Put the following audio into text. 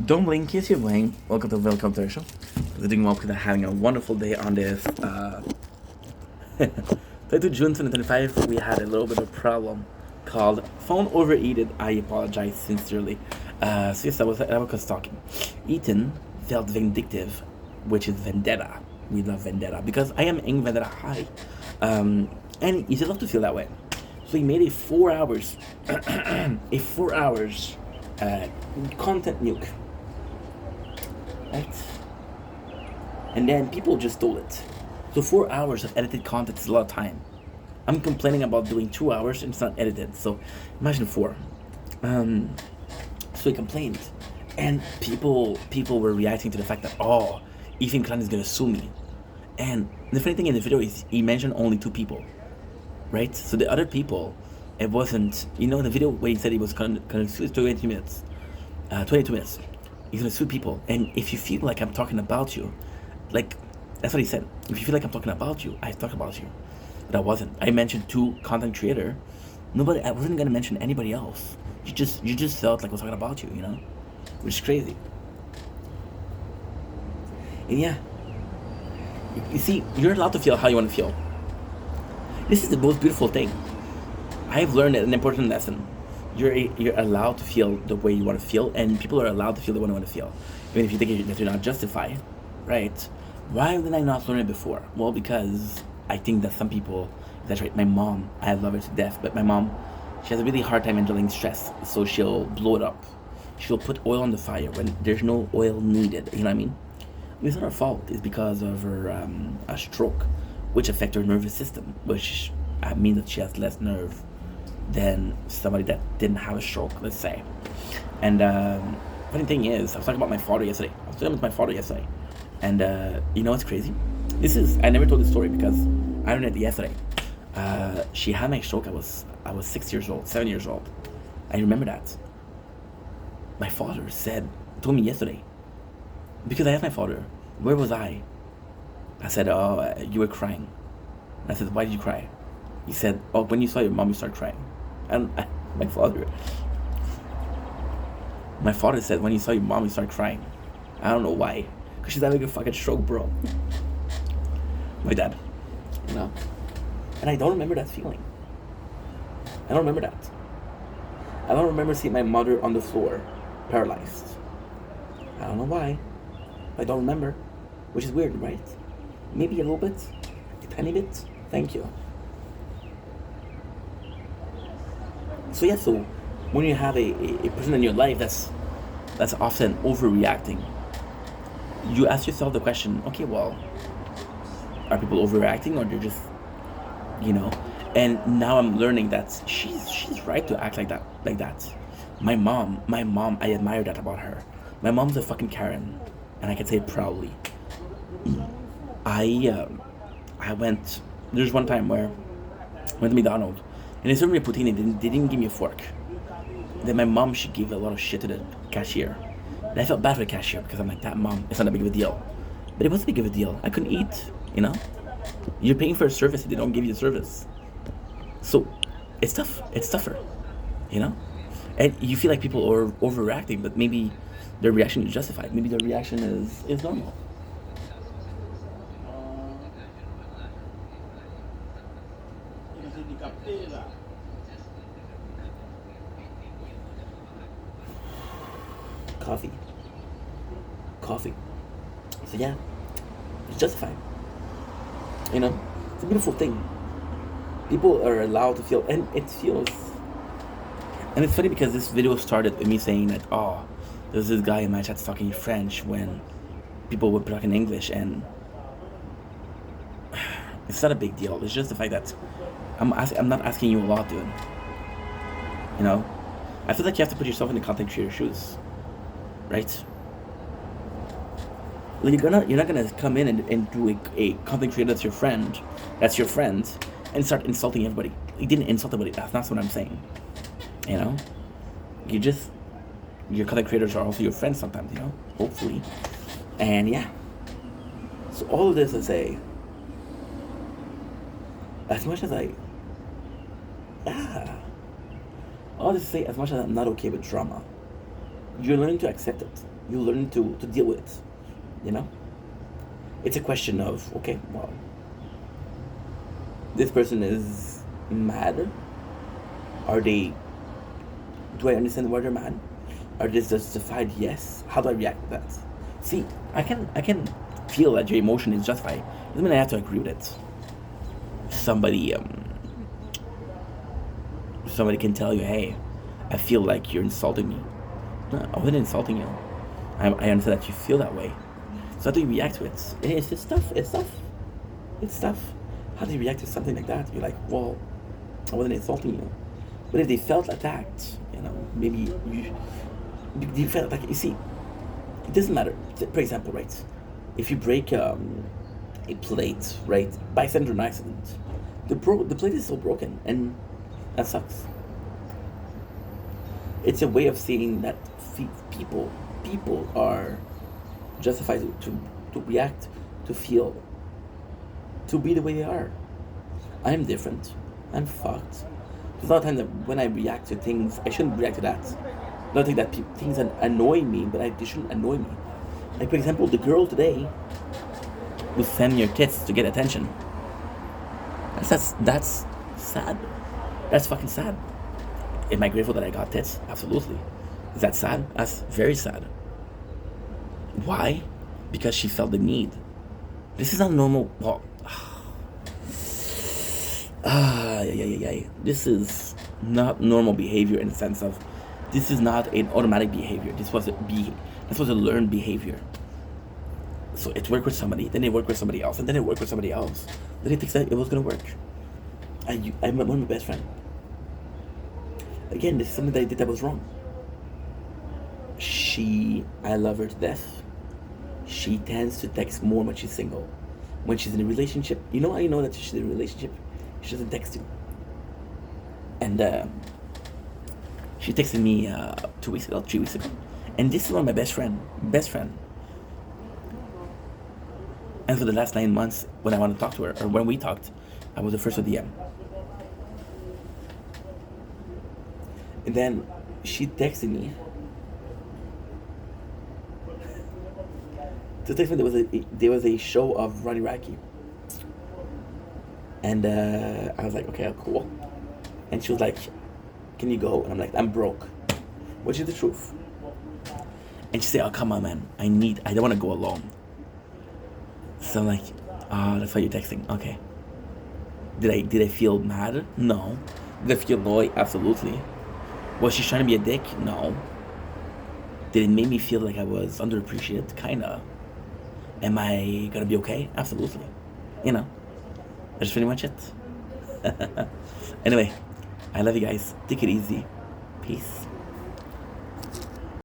Don't blink, kiss your blink. Welcome to our show. We're doing well because I'm having a wonderful day on this 22 June 2025. We had a little bit of a problem called phone overheated. I apologize sincerely. So yes, I was talking. Ethan felt vindictive, which is vendetta. We love vendetta because I am in vendetta high. And you just love to feel that way. So he made a 4 hours, a 4 hours content nuke, right? And then people just stole it. So 4 hours of edited content is a lot of time. I'm complaining about doing 2 hours and it's not edited. So imagine four. So he complained, and people were reacting to the fact that Ethan Klein is gonna sue me. And the funny thing in the video is he mentioned only two people, right? So the other people, it wasn't, the video where he said he was gonna sue 20 minutes, 22 minutes. He's gonna sue people, and if you feel like I'm talking about you, like that's what he said. If you feel like I'm talking about you, I talk about you, but I wasn't. I mentioned two content creator. Nobody. I wasn't gonna mention anybody else. You just felt like I was talking about you, which is crazy. And yeah, you see, you're allowed to feel how you want to feel. This is the most beautiful thing. I've learned an important lesson. You're allowed to feel the way you want to feel, and people are allowed to feel the way they want to feel, even if you think that you're not justified, right? Why did I not learn it before? Well, because I think that some people. That's right. My mom, I love her to death, but my mom, she has a really hard time handling stress, so she'll blow it up. She'll put oil on the fire when there's no oil needed. You know what I mean? It's not her fault. It's because of her a stroke, which affects her nervous system, which means that she has less nerve than somebody that didn't have a stroke, let's say. And funny thing is, I was talking about my father yesterday. And you know what's crazy? I never told this story because I learned it yesterday. She had my stroke. I was 6 years old, 7 years old. I remember that. My father told me yesterday, because I asked my father, where was I? I said, you were crying. I said, why did you cry? He said, when you saw your mom, you started crying. And my father said, when you saw your mom, you started crying. I don't know why. Because she's having a fucking stroke, bro. My dad. And I don't remember that feeling. I don't remember that. I don't remember seeing my mother on the floor, paralyzed. I don't know why. I don't remember. Which is weird, right? Maybe a little bit. A tiny bit. Thank you. So yeah, so when you have a person in your life that's often overreacting, you ask yourself the question, okay, well, are people overreacting, or they're just, and now I'm learning that she's right to act like that. My mom, I admire that about her. My mom's a fucking Karen, and I can say it proudly. I went. There's one time where I went to McDonald's, and they served me a poutine. They didn't give me a fork. Then my mom, she gave a lot of shit to the cashier, and I felt bad for the cashier because I'm like, that mom, it's not that big of a deal, but it was a big of a deal. I couldn't eat. You're paying for a service and they don't give you the service. So it's tough. It's tougher, And you feel like people are overreacting, but maybe their reaction is justified. Maybe their reaction is normal. Coffee. So yeah, it's justified. It's a beautiful thing. People are allowed to feel, and it feels. And it's funny because this video started with me saying that, there's this guy in my chat talking French when people were talking English, and it's not a big deal. It's just the fact that I'm not asking you a lot, dude. I feel like you have to put yourself in the content creator shoes, right? Like you're not gonna come in and do a content creator that's your friend, and start insulting everybody. You didn't insult everybody. That's not what I'm saying. Your content creators are also your friends sometimes. Hopefully, and yeah. So all of this to say, as much as all this to say, as much as I'm not okay with drama, you're learning to accept it. You learn to deal with it. You know? It's a question of, okay, well, this person is mad. Are they, do I understand why they're mad? Are they justified? Yes. How do I react to that? See, I can feel that your emotion is justified. Doesn't mean I have to agree with it. Somebody somebody can tell you, hey, I feel like you're insulting me. No, I wasn't insulting you. I understand that you feel that way. So how do you react to it? It's tough. It's tough. It's tough. How do you react to something like that? You're like, well, I wasn't insulting you. But if they felt attacked, maybe you felt like, you see, it doesn't matter. For example, right? If you break a plate, right, by accident or an accident, the plate is still broken, and that sucks. It's a way of saying that people are justified to react, to feel, to be the way they are. I'm different. I'm fucked. There's a lot of times that when I react to things, I shouldn't react to that. I don't think that things annoy me, but they shouldn't annoy me. Like, for example, the girl today was sending your tits to get attention. That's sad. That's fucking sad. Am I grateful that I got tits? Absolutely. Is that sad? That's very sad. Why? Because she felt the need. This is not normal. Well, yeah. This is not normal behavior in the sense of this is not an automatic behavior. This was a learned behavior. So it worked with somebody, then it worked with somebody else, and then it worked with somebody else. Then it thinks that it was gonna work. I met one of my best friend. Again, this is something that I did that was wrong. I love her to death. She tends to text more when she's single. When she's in a relationship, you know how you know that she's in a relationship? She doesn't text you. And she texted me 2 weeks ago, 3 weeks ago. And this is one of my best friend. And for the last 9 months, when I wanted to talk to her, or when we talked, I was the first to DM. And then she texted me. To text me, there was a show of Ronnie Radke. And I was like, okay, cool. And she was like, can you go? And I'm like, I'm broke. Which is the truth. And she said, oh, come on, man. I don't want to go alone. So I'm like, that's why you're texting. Okay. Did I feel mad? No. Did I feel annoyed? Absolutely. Was she trying to be a dick? No. Did it make me feel like I was underappreciated? Kinda. Am I gonna be okay? Absolutely. That's pretty much it. Anyway, I love you guys. Take it easy. Peace.